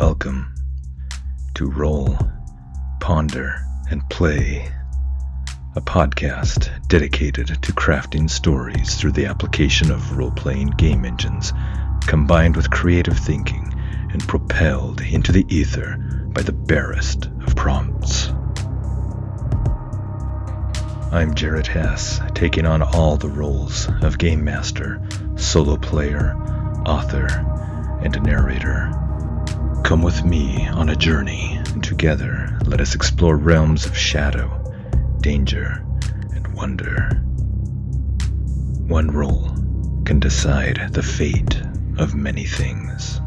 Welcome to Roll, Ponder, and Play, a podcast dedicated to crafting stories through the application of role-playing game engines, combined with creative thinking and propelled into the ether by the barest of prompts. I'm Jared Hess, taking on all the roles of Game Master, Solo Player, Author, and Narrator. Come with me on a journey, and together let us explore realms of shadow, danger, and wonder. One role can decide the fate of many things.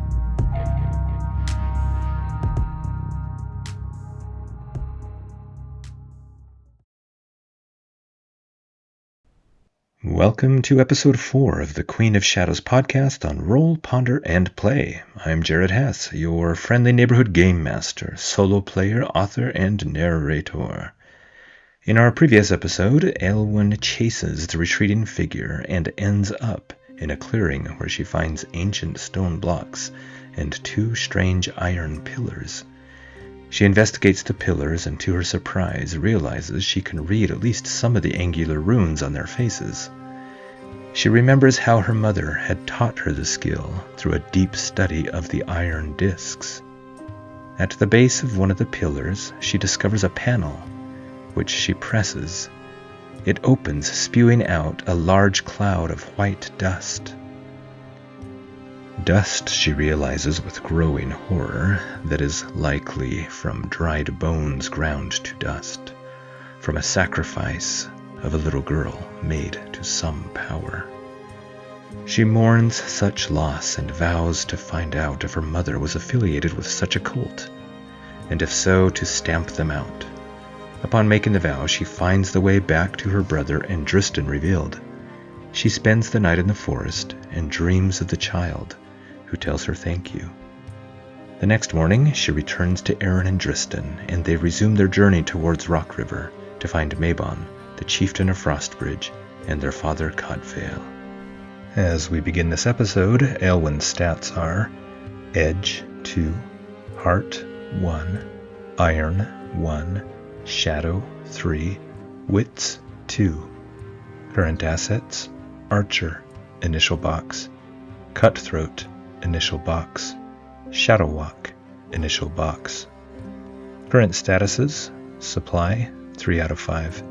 Welcome to episode 4 of the Queen of Shadows podcast on Roll, Ponder, and Play. I'm Jared Hess, your friendly neighborhood game master, solo player, author, and narrator. In our previous episode, Aelwyn chases the retreating figure and ends up in a clearing where she finds ancient stone blocks and 2 strange iron pillars. She investigates the pillars and, to her surprise, realizes she can read at least some of the angular runes on their faces. She remembers how her mother had taught her the skill through a deep study of the iron discs. At the base of one of the pillars, she discovers a panel, which she presses. It opens, spewing out a large cloud of white dust. Dust, she realizes with growing horror, that is likely from dried bones ground to dust, from a sacrifice of a little girl made to some power. She mourns such loss and vows to find out if her mother was affiliated with such a cult, and if so, to stamp them out. Upon making the vow, she finds the way back to her brother and Dristan revealed. She spends the night in the forest and dreams of the child, who tells her thank you. The next morning, she returns to Aaron and Dristan, and they resume their journey towards Rock River to find Mabon, the chieftain of Frostbridge, and their father Codvale. As we begin this episode, Aelwyn's stats are Edge 2, Heart 1, Iron 1, Shadow 3, Wits 2. Current assets: Archer, initial box; Cutthroat, initial box; Shadow Walk, initial box. Current statuses: Supply 3 out of 5,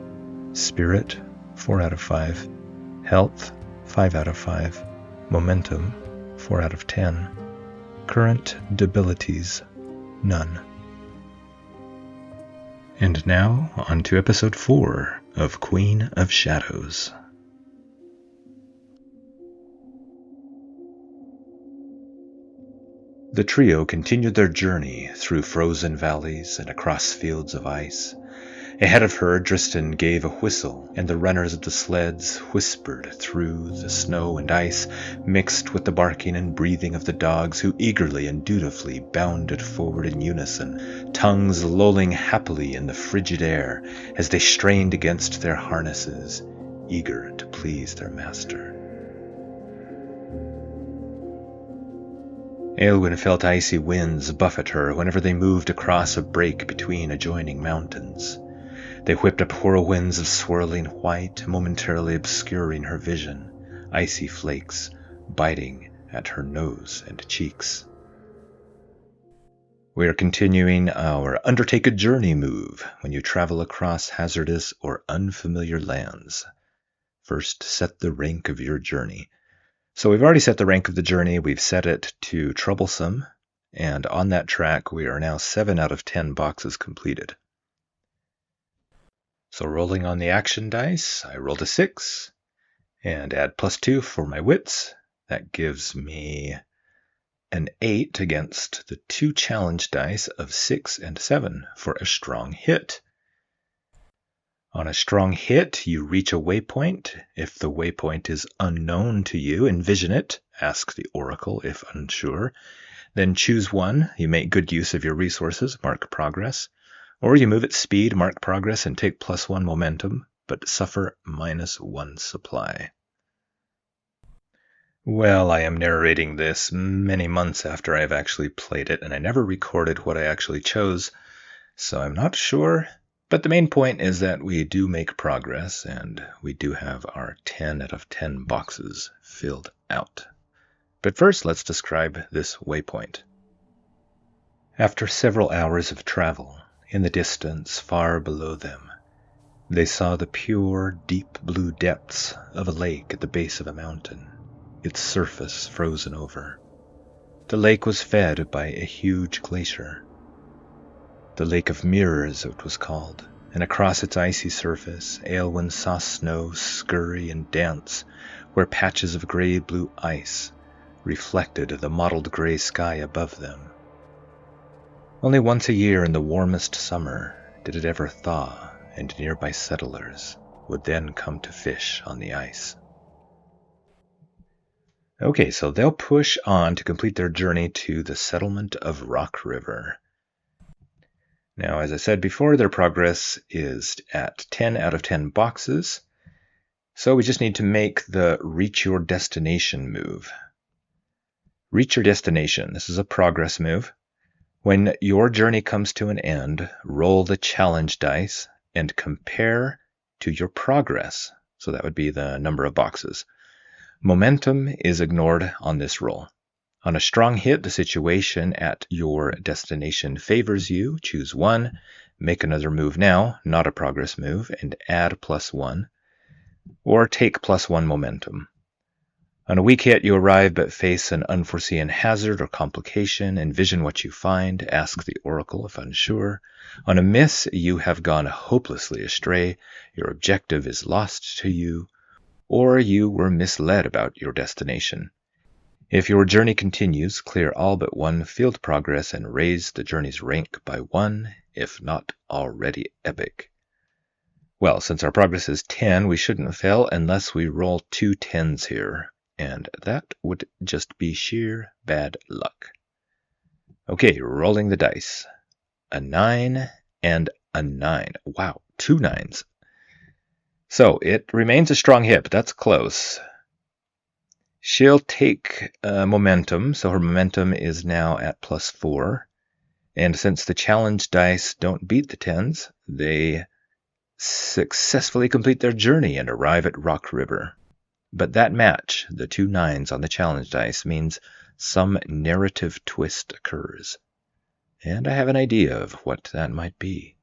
Spirit 4 out of 5, Health 5 out of 5, Momentum 4 out of 10. Current debilities: none. And now, on to episode 4 of Queen of Shadows. The trio continued their journey through frozen valleys and across fields of ice. Ahead of her, Dristan gave a whistle, and the runners of the sleds whispered through the snow and ice, mixed with the barking and breathing of the dogs, who eagerly and dutifully bounded forward in unison, tongues lolling happily in the frigid air as they strained against their harnesses, eager to please their master. Aelwyn felt icy winds buffet her whenever they moved across a break between adjoining mountains. They whipped up whirlwinds of swirling white, momentarily obscuring her vision, icy flakes biting at her nose and cheeks. We are continuing our Undertake a Journey move when you travel across hazardous or unfamiliar lands. First, set the rank of your journey. So we've already set the rank of the journey. We've set it to Troublesome, and on that track we are now 7 out of 10 boxes completed. So rolling on the action dice, I rolled a 6, and add +2 for my wits. That gives me an 8 against the 2 challenge dice of 6 and 7 for a strong hit. On a strong hit, you reach a waypoint. If the waypoint is unknown to you, envision it, ask the oracle if unsure. Then choose one. You make good use of your resources, mark progress. Or you move at speed, mark progress, and take +1 momentum, but suffer -1 supply. Well, I am narrating this many months after I've actually played it, and I never recorded what I actually chose, so I'm not sure. But the main point is that we do make progress, and we do have our 10 out of 10 boxes filled out. But first, let's describe this waypoint. After several hours of travel, in the distance far below them, they saw the pure, deep blue depths of a lake at the base of a mountain, its surface frozen over. The lake was fed by a huge glacier. The Lake of Mirrors, it was called, and across its icy surface, Aelwyn saw snow scurry and dance, where patches of gray-blue ice reflected the mottled gray sky above them. Only once a year in the warmest summer did it ever thaw, and nearby settlers would then come to fish on the ice. Okay, so they'll push on to complete their journey to the settlement of Rock River. Now, as I said before, their progress is at 10 out of 10 boxes, so we just need to make the Reach Your Destination move. Reach Your Destination, this is a progress move. When your journey comes to an end, roll the challenge dice and compare to your progress. So that would be the number of boxes. Momentum is ignored on this roll. On a strong hit, the situation at your destination favors you. Choose 1, make another move now, not a progress move, and add +1, or take +1 momentum. On a weak hit, you arrive but face an unforeseen hazard or complication. Envision what you find. Ask the oracle if unsure. On a miss, you have gone hopelessly astray. Your objective is lost to you, or you were misled about your destination. If your journey continues, clear all but 1 field progress and raise the journey's rank by 1, if not already epic. Well, since our progress is 10, we shouldn't fail unless we roll 2 10s here. And that would just be sheer bad luck. Okay, rolling the dice. A 9 and a 9. Wow, 2 9s. So it remains a strong hit, but that's close. She'll take momentum, so her momentum is now at +4. And since the challenge dice don't beat the 10s, they successfully complete their journey and arrive at Rock River. But that match, the 2 9s on the challenge dice, means some narrative twist occurs. And I have an idea of what that might be.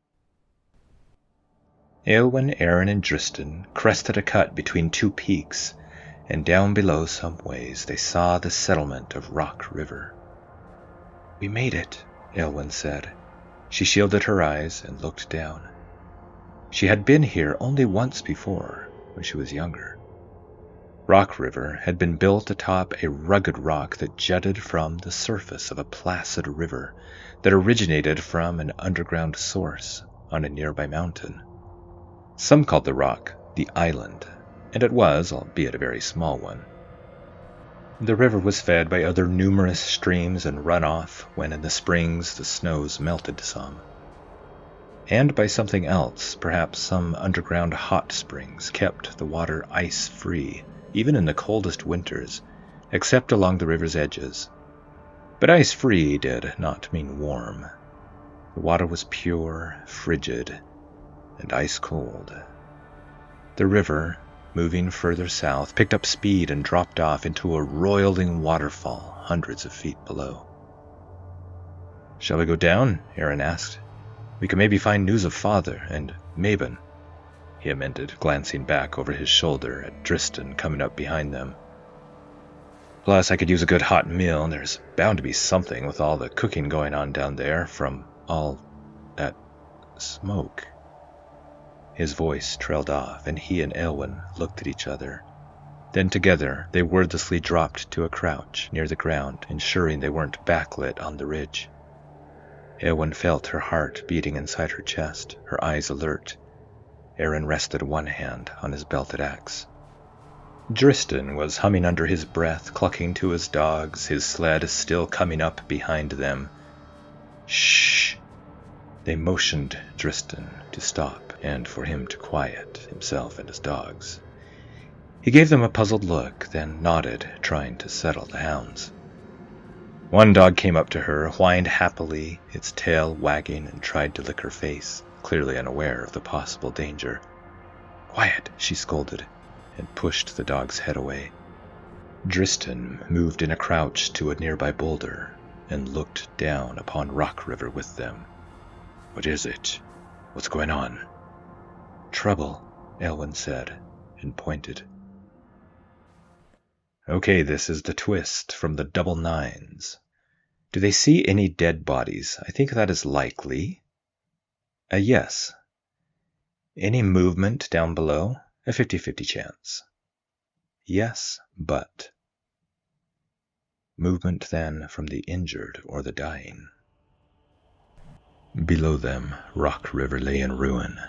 Aelwyn, Aaron, and Dristan crested a cut between 2 peaks, and down below some ways they saw the settlement of Rock River. "We made it," Aelwyn said. She shielded her eyes and looked down. She had been here only once before, when she was younger. Rock River had been built atop a rugged rock that jutted from the surface of a placid river that originated from an underground source on a nearby mountain. Some called the rock the island, and it was, albeit a very small one. The river was fed by other numerous streams and runoff when in the springs the snows melted some. And by something else, perhaps some underground hot springs kept the water ice-free, even in the coldest winters, except along the river's edges. But ice-free did not mean warm. The water was pure, frigid, and ice-cold. The river, moving further south, picked up speed and dropped off into a roiling waterfall hundreds of feet below. "Shall we go down?" Aaron asked. "We can maybe find news of Father and Mabon," he amended, glancing back over his shoulder at Dristan coming up behind them. "Plus, I could use a good hot meal, and there's bound to be something with all the cooking going on down there from all that smoke." His voice trailed off, and he and Aelwyn looked at each other. Then together they wordlessly dropped to a crouch near the ground, ensuring they weren't backlit on the ridge. Aelwyn felt her heart beating inside her chest, her eyes alert. Aaron rested one hand on his belted axe. Dristan was humming under his breath, clucking to his dogs, his sled still coming up behind them. "Shh!" They motioned Dristan to stop and for him to quiet himself and his dogs. He gave them a puzzled look, then nodded, trying to settle the hounds. One dog came up to her, whined happily, its tail wagging, and tried to lick her face, clearly unaware of the possible danger. "Quiet," she scolded, and pushed the dog's head away. Dristan moved in a crouch to a nearby boulder and looked down upon Rock River with them. "What is it? What's going on?" "Trouble," Elwyn said, and pointed. Okay, this is the twist from the double nines. Do they see any dead bodies? I think that is likely. A yes. Any movement down below? A 50-50 chance. Yes, but. Movement then from the injured or the dying. Below them, Rock River lay in ruin.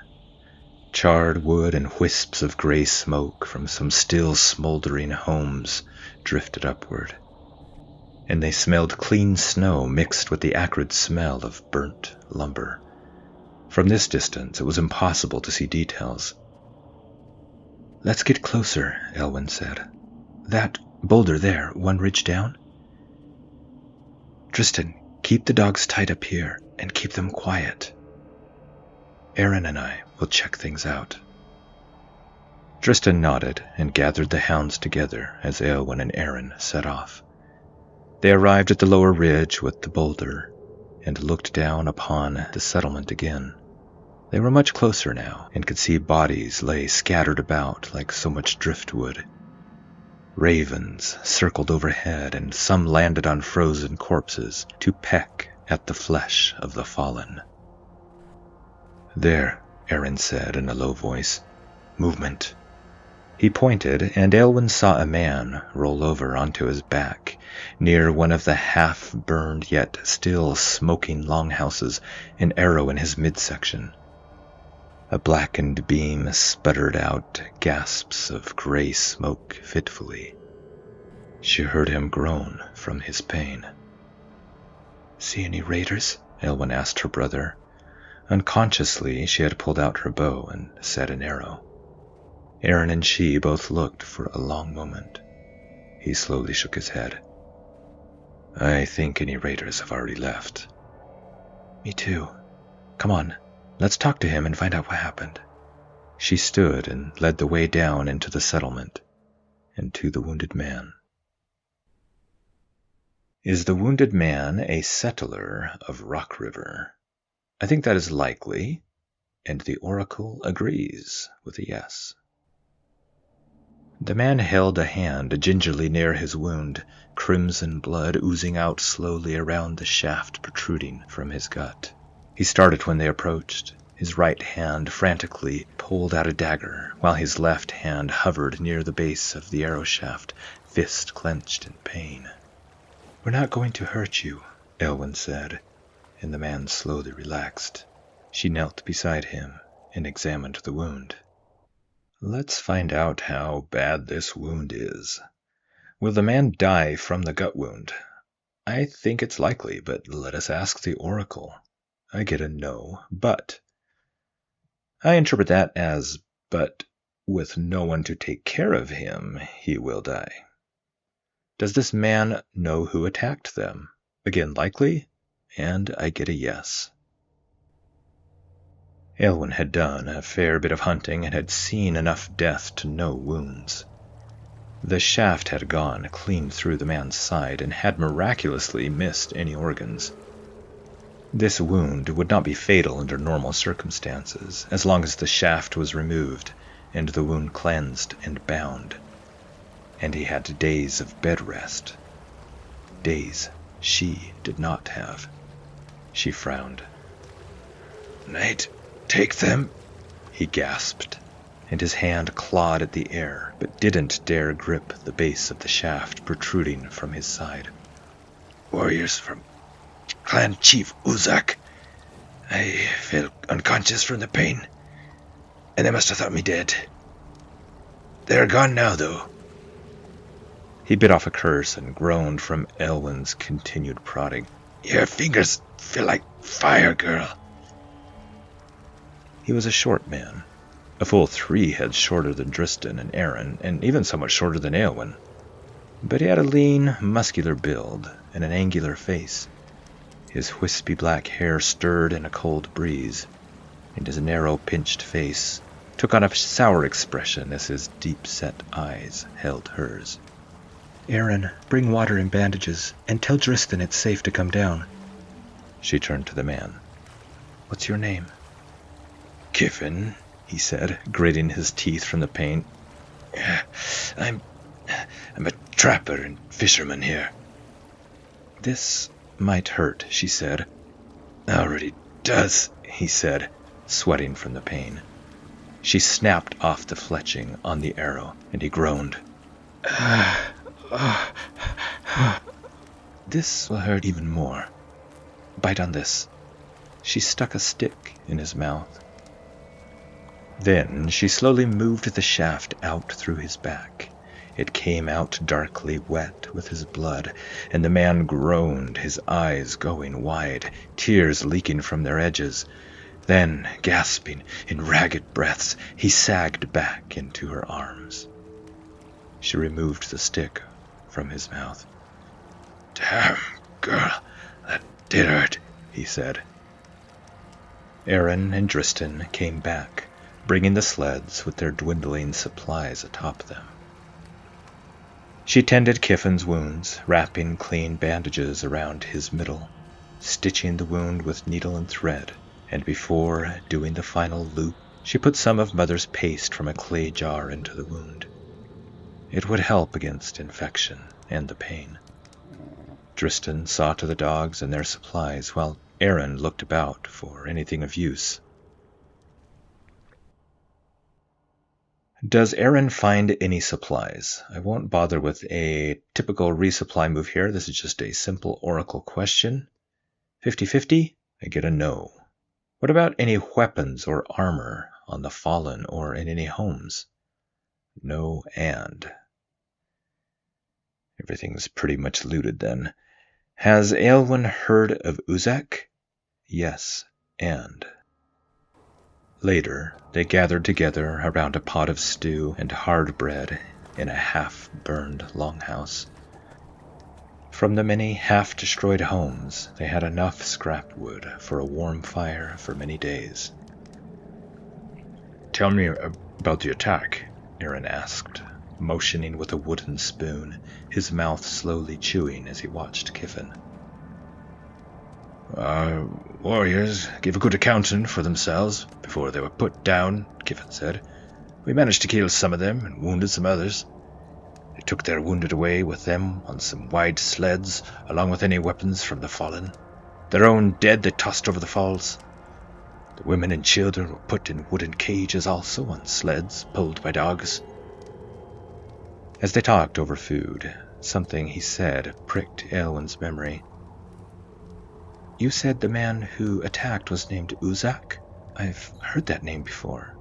Charred wood and wisps of gray smoke from some still smoldering homes drifted upward, and they smelled clean snow mixed with the acrid smell of burnt lumber. From this distance, it was impossible to see details. "Let's get closer," Elwyn said. "That boulder there, one ridge down." "Tristan, keep the dogs tied up here and keep them quiet. Aaron and I will check things out." Tristan nodded and gathered the hounds together as Elwyn and Aaron set off. They arrived at the lower ridge with the boulder and looked down upon the settlement again. They were much closer now and could see bodies lay scattered about like so much driftwood. Ravens circled overhead, and some landed on frozen corpses to peck at the flesh of the fallen. "There," Aaron said in a low voice. "Movement." He pointed, and Elwyn saw a man roll over onto his back near one of the half-burned yet still smoking longhouses, an arrow in his midsection. A blackened beam sputtered out gasps of gray smoke fitfully. She heard him groan from his pain. "See any raiders?" Elwyn asked her brother. Unconsciously, she had pulled out her bow and set an arrow. Aaron and she both looked for a long moment. He slowly shook his head. "I think any raiders have already left." "Me too. Come on, let's talk to him and find out what happened." She stood and led the way down into the settlement and to the wounded man. Is the wounded man a settler of Rock River? I think that is likely, and the oracle agrees with a yes. The man held a hand gingerly near his wound, crimson blood oozing out slowly around the shaft protruding from his gut. He started when they approached. His right hand frantically pulled out a dagger, while his left hand hovered near the base of the arrow shaft, fist clenched in pain. "We're not going to hurt you," Elwyn said, and the man slowly relaxed. She knelt beside him and examined the wound. "Let's find out how bad this wound is. Will the man die from the gut wound? I think it's likely, but let us ask the oracle." I get a no, but. I interpret that as, but with no one to take care of him, he will die. Does this man know who attacked them? Again, likely, and I get a yes. Elwyn had done a fair bit of hunting and had seen enough death to know wounds. The shaft had gone clean through the man's side and had miraculously missed any organs. This wound would not be fatal under normal circumstances, as long as the shaft was removed and the wound cleansed and bound. And he had days of bed rest. Days she did not have. She frowned. "Nate, take them," he gasped, and his hand clawed at the air, but didn't dare grip the base of the shaft protruding from his side. "Warriors from Clan Chief Uzak. I fell unconscious from the pain, and they must have thought me dead. They're gone now, though." He bit off a curse and groaned from Elwyn's continued prodding. "Your fingers feel like fire, girl." He was a short man, a full 3 heads shorter than Dristan and Aaron, and even somewhat shorter than Éowyn. But he had a lean, muscular build and an angular face. His wispy black hair stirred in a cold breeze, and his narrow, pinched face took on a sour expression as his deep-set eyes held hers. "Aaron, bring water and bandages, and tell Dristan it's safe to come down." She turned to the man. "What's your name?" "Kiffin," he said, gritting his teeth from the pain. I'm a trapper and fisherman here." "This might hurt," she said. "Already does," he said, sweating from the pain. She snapped off the fletching on the arrow, and he groaned. "This will hurt even more. Bite on this." She stuck a stick in his mouth. Then she slowly moved the shaft out through his back. It came out darkly wet with his blood, and the man groaned, his eyes going wide, tears leaking from their edges. Then, gasping in ragged breaths, he sagged back into her arms. She removed the stick from his mouth. "Damn, girl, that did hurt," he said. Aaron and Dristan came back, bringing the sleds with their dwindling supplies atop them. She tended Kiffin's wounds, wrapping clean bandages around his middle, stitching the wound with needle and thread, and before doing the final loop, she put some of Mother's paste from a clay jar into the wound. It would help against infection and the pain. Dristan saw to the dogs and their supplies, while Aaron looked about for anything of use. Does Aaron find any supplies? I won't bother with a typical resupply move here. This is just a simple oracle question. 50-50, I get a no. What about any weapons or armor on the Fallen or in any homes? No and. Everything's pretty much looted then. Has Éowyn heard of Uzak? Yes, and. Later, they gathered together around a pot of stew and hard bread in a half-burned longhouse. From the many half-destroyed homes, they had enough scrap wood for a warm fire for many days. "Tell me about the attack," Aaron asked, motioning with a wooden spoon, his mouth slowly chewing as he watched Kiffin. "Our warriors gave a good accounting for themselves before they were put down," Kiffin said. "We managed to kill some of them and wounded some others. They took their wounded away with them on some wide sleds, along with any weapons from the Fallen. Their own dead they tossed over the falls. The women and children were put in wooden cages also on sleds pulled by dogs." As they talked over food, something he said pricked Éowyn's memory. "You said the man who attacked was named Uzak? I've heard that name before."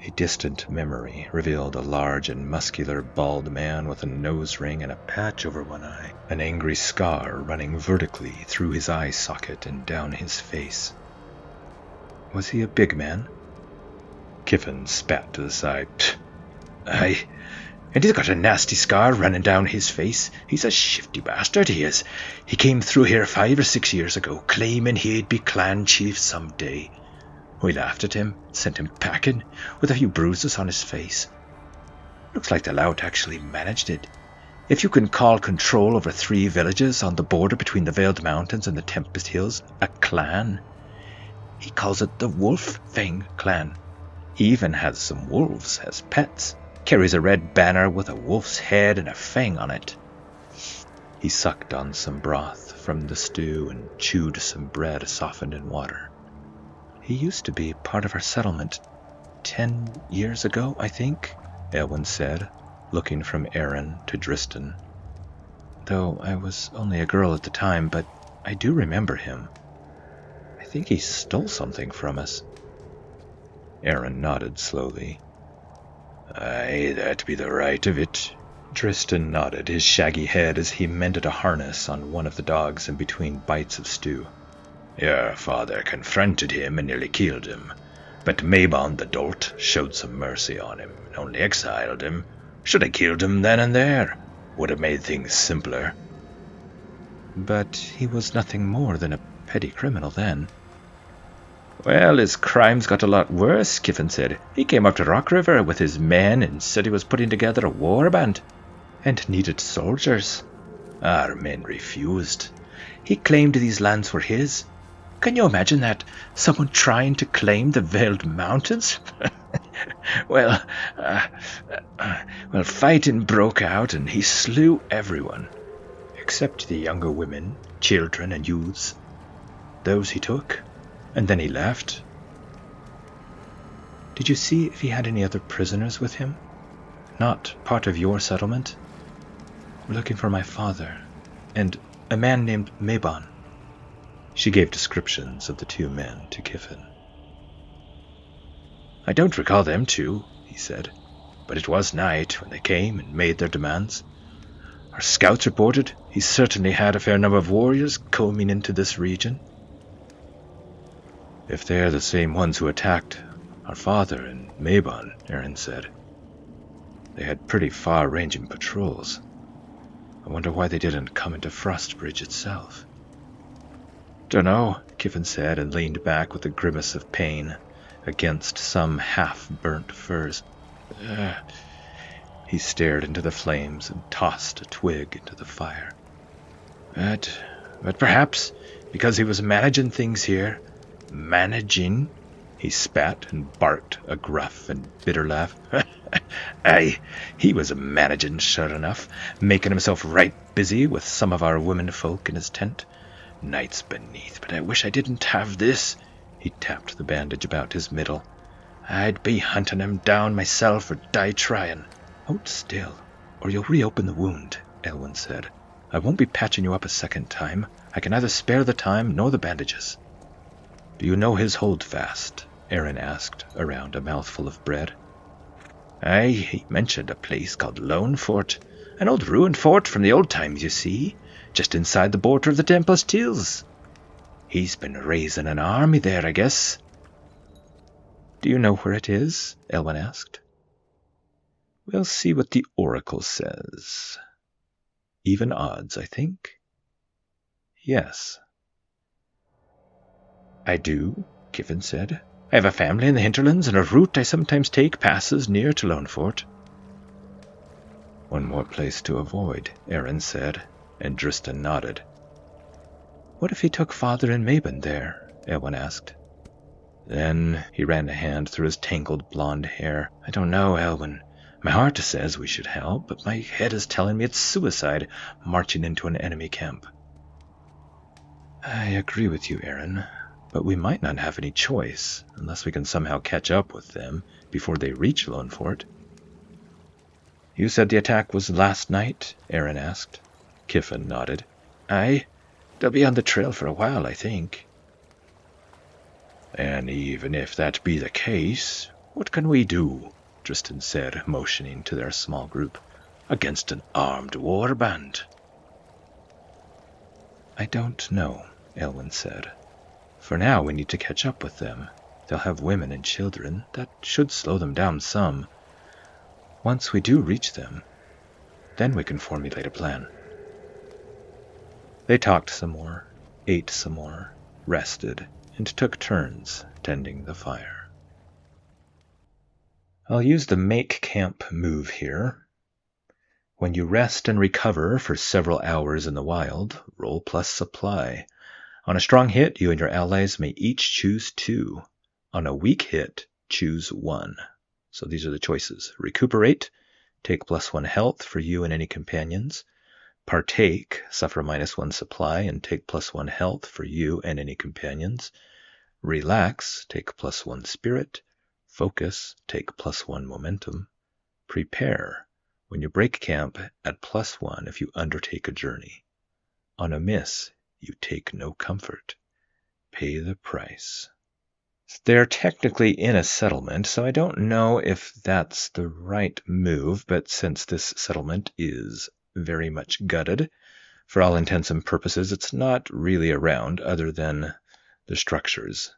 A distant memory revealed a large and muscular bald man with a nose ring and a patch over one eye, an angry scar running vertically through his eye socket and down his face. "Was he a big man?" Kiffin spat to the side. "Aye. And he's got a nasty scar running down his face. He's a shifty bastard, he is. He came through here 5 or 6 years ago, claiming he'd be clan chief some day. We laughed at him, sent him packing, with a few bruises on his face. Looks like the lout actually managed it. If you can call control over 3 villages on the border between the Veiled Mountains and the Tempest Hills a clan. He calls it the Wolf Fang clan. He even has some wolves as pets. Carries a red banner with a wolf's head and a fang on it." He sucked on some broth from the stew and chewed some bread softened in water. "He used to be part of our settlement 10 years ago, I think," Éowyn said, looking from Aaron to Dristan. "Though I was only a girl at the time, but I do remember him. I think he stole something from us." Aaron nodded slowly. "Aye, that be the right of it." Dristan nodded his shaggy head as he mended a harness on one of the dogs in between bites of stew. "Your father confronted him and nearly killed him. But Mabon the dolt showed some mercy on him and only exiled him. Should have killed him then and there. Would have made things simpler. But he was nothing more than a petty criminal then. Well, his crimes got a lot worse, Kiffin said. He came up to Rock River with his men and said he was putting together a war band and needed soldiers. Our men refused. He claimed these lands were his. Can you imagine that? Someone trying to claim the Veiled Mountains? Well, fighting broke out and he slew everyone, except the younger women, children, and youths. Those he took, and then he left. Did you see if he had any other prisoners with him? Not part of your settlement? We're looking for my father, and a man named Mabon. She gave descriptions of the two men to Kiffin. I don't recall them two, he said, but it was night when they came and made their demands. Our scouts reported he certainly had a fair number of warriors combing into this region. If they're the same ones who attacked our father and Mabon, Aaron said. They had pretty far-ranging patrols. I wonder why they didn't come into Frostbridge itself. Dunno, Kiffin said and leaned back with a grimace of pain against some half-burnt furs. He stared into the flames and tossed a twig into the fire. But perhaps, because he was managing things here, managing, he spat and barked a gruff and bitter laugh. Aye, he was managing, sure enough, making himself right busy with some of our women folk in his tent. Nights beneath, but I wish I didn't have this. He tapped the bandage about his middle. I'd be hunting him down myself or die trying. Hold still, or you'll reopen the wound, Elwyn said. I won't be patching you up a second time. I can neither spare the time nor the bandages. Do you know his holdfast? Aaron asked, around a mouthful of bread. Aye, he mentioned a place called Lone Fort, an old ruined fort from the old times, you see, just inside the border of the Tempest Hills. He's been raising an army there, I guess. Do you know where it is? Elwyn asked. We'll see what the Oracle says. Even odds, I think. Yes. I do, Kiffin said. I have a family in the hinterlands, and a route I sometimes take passes near to Lone Fort. One more place to avoid, Aaron said, and Dristan nodded. What if he took Father and Mabon there? Elwyn asked. Then he ran a hand through his tangled blonde hair. I don't know, Elwyn. My heart says we should help, but my head is telling me it's suicide marching into an enemy camp. I agree with you, Aaron, but we might not have any choice unless we can somehow catch up with them before they reach Lone Fort. You said the attack was last night? Aaron asked. Kiffin nodded. Aye, they'll be on the trail for a while, I think. And even if that be the case, what can we do? Dristan said, motioning to their small group. Against an armed war band. I don't know, Elwyn said. For now, we need to catch up with them. They'll have women and children. That should slow them down some. Once we do reach them, then we can formulate a plan. They talked some more, ate some more, rested, and took turns tending the fire. I'll use the make camp move here. When you rest and recover for several hours in the wild, roll plus supply. On a strong hit, you and your allies may each choose 2. On a weak hit, choose 1. So these are the choices. Recuperate, take +1 health for you and any companions. Partake, suffer -1 supply and take +1 health for you and any companions. Relax, take +1 spirit. Focus, take +1 momentum. Prepare. When you break camp, add +1 if you undertake a journey. On a miss, you take no comfort. Pay the price. They're technically in a settlement, so I don't know if that's the right move, but since this settlement is very much gutted, for all intents and purposes, it's not really around other than the structures.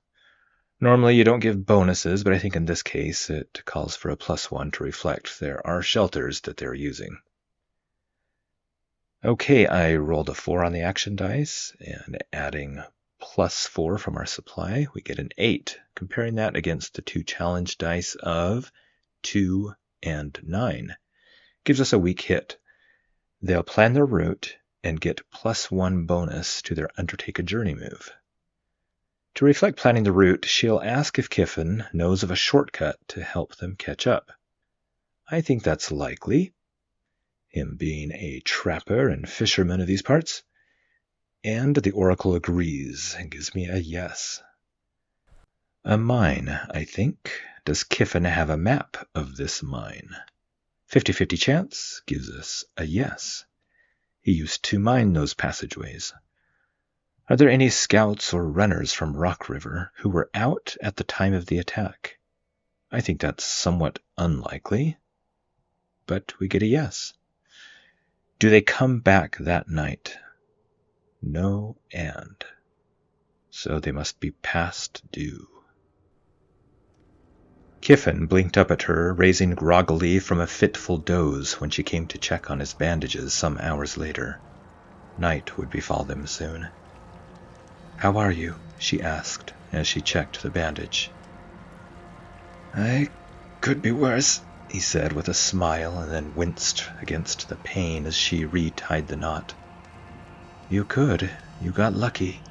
Normally you don't give bonuses, but I think in this case it calls for a +1 to reflect there are shelters that they're using. Okay, I rolled a 4 on the action dice, and adding +4 from our supply, we get an 8. Comparing that against the 2 challenge dice of 2 and 9 gives us a weak hit. They'll plan their route and get +1 bonus to their Undertake a Journey move. To reflect planning the route, she'll ask if Kiffin knows of a shortcut to help them catch up. I think that's likely, him being a trapper and fisherman of these parts, and the Oracle agrees and gives me a yes. A mine, I think. Does Kiffin have a map of this mine? 50-50 chance gives us a yes. He used to mine those passageways. Are there any scouts or runners from Rock River who were out at the time of the attack? I think that's somewhat unlikely, but we get a yes. Do they come back that night? No and. So they must be past due. Kiffin blinked up at her, raising groggily from a fitful doze when she came to check on his bandages some hours later. Night would befall them soon. "How are you?" she asked as she checked the bandage. "I could be worse," he said with a smile, and then winced against the pain as she retied the knot. "You could. You got lucky."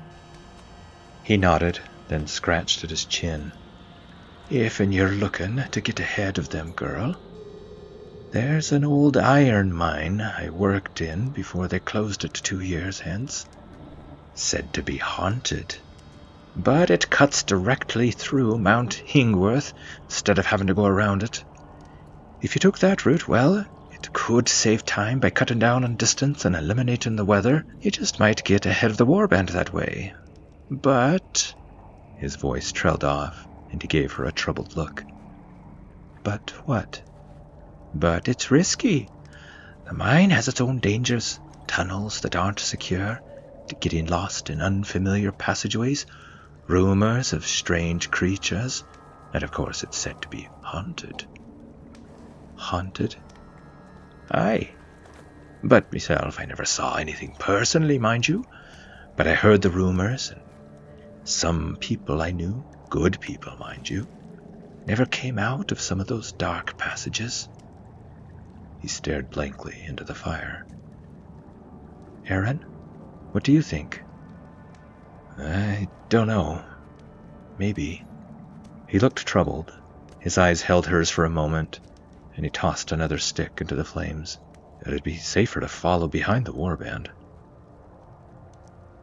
He nodded, then scratched at his chin. "If you're looking to get ahead of them, girl, there's an old iron mine I worked in before they closed it 2 years hence. Said to be haunted, but it cuts directly through Mount Hingworth instead of having to go around it. If you took that route, well, it could save time by cutting down on distance and eliminating the weather. You just might get ahead of the warband that way. But..." His voice trailed off, and he gave her a troubled look. "But what?" "But it's risky. The mine has its own dangers, tunnels that aren't secure, getting lost in unfamiliar passageways, rumors of strange creatures, and of course it's said to be haunted." "Haunted?" "Aye. But myself, I never saw anything personally, mind you, but I heard the rumors, and some people I knew, good people, mind you, never came out of some of those dark passages." He stared blankly into the fire. "Aaron, what do you think?" "I don't know. Maybe." He looked troubled. His eyes held hers for a moment, and he tossed another stick into the flames. "It'd be safer to follow behind the warband."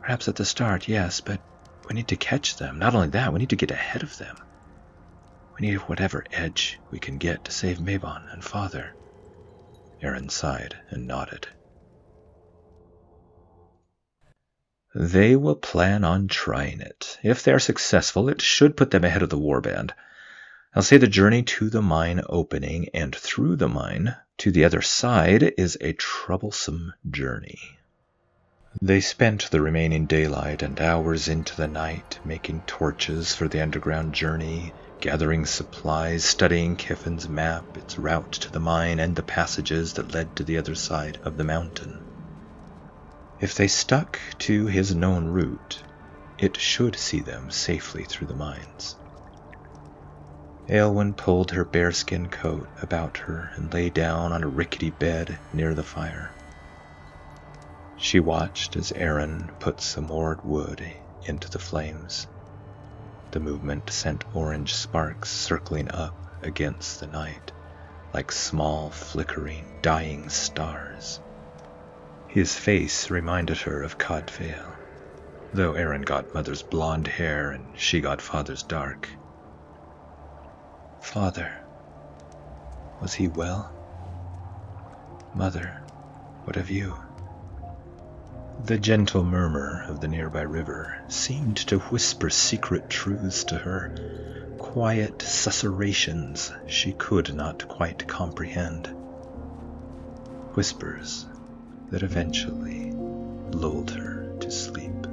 "Perhaps at the start, yes, but we need to catch them. Not only that, we need to get ahead of them. We need whatever edge we can get to save Mabon and Father." Aaron sighed and nodded. They will plan on trying it. If they are successful, it should put them ahead of the warband. I'll say the journey to the mine opening and through the mine to the other side is a troublesome journey. They spent the remaining daylight and hours into the night making torches for the underground journey, gathering supplies, studying Kiffin's map, its route to the mine, and the passages that led to the other side of the mountain. If they stuck to his known route, it should see them safely through the mines. Aylwin pulled her bearskin coat about her and lay down on a rickety bed near the fire. She watched as Aaron put some more wood into the flames. The movement sent orange sparks circling up against the night, like small, flickering, dying stars. His face reminded her of Cadfael, though Aaron got Mother's blonde hair and she got Father's dark. "Father, was he well? Mother, what of you?" The gentle murmur of the nearby river seemed to whisper secret truths to her, quiet susurrations she could not quite comprehend. Whispers that eventually lulled her to sleep.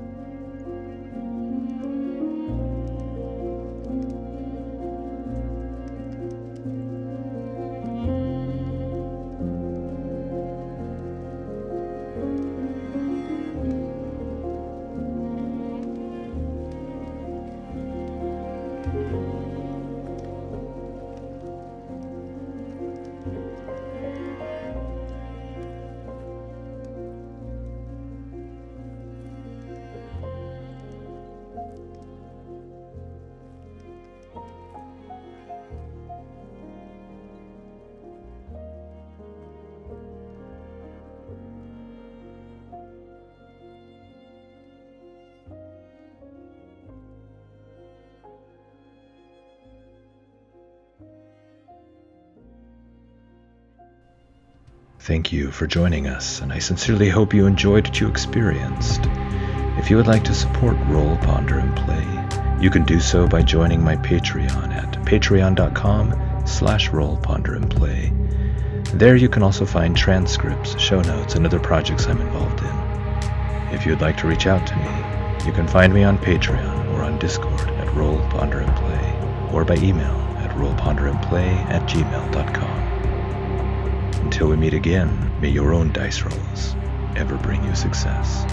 Thank you for joining us, and I sincerely hope you enjoyed what you experienced. If you would like to support Roll, Ponder, and Play, you can do so by joining my Patreon at patreon.com/Roll, Ponder, and Play. There you can also find transcripts, show notes, and other projects I'm involved in. If you would like to reach out to me, you can find me on Patreon or on Discord at Roll, Ponder, and Play, or by email at rollponderandplay@gmail.com. Until we meet again, may your own dice rolls ever bring you success.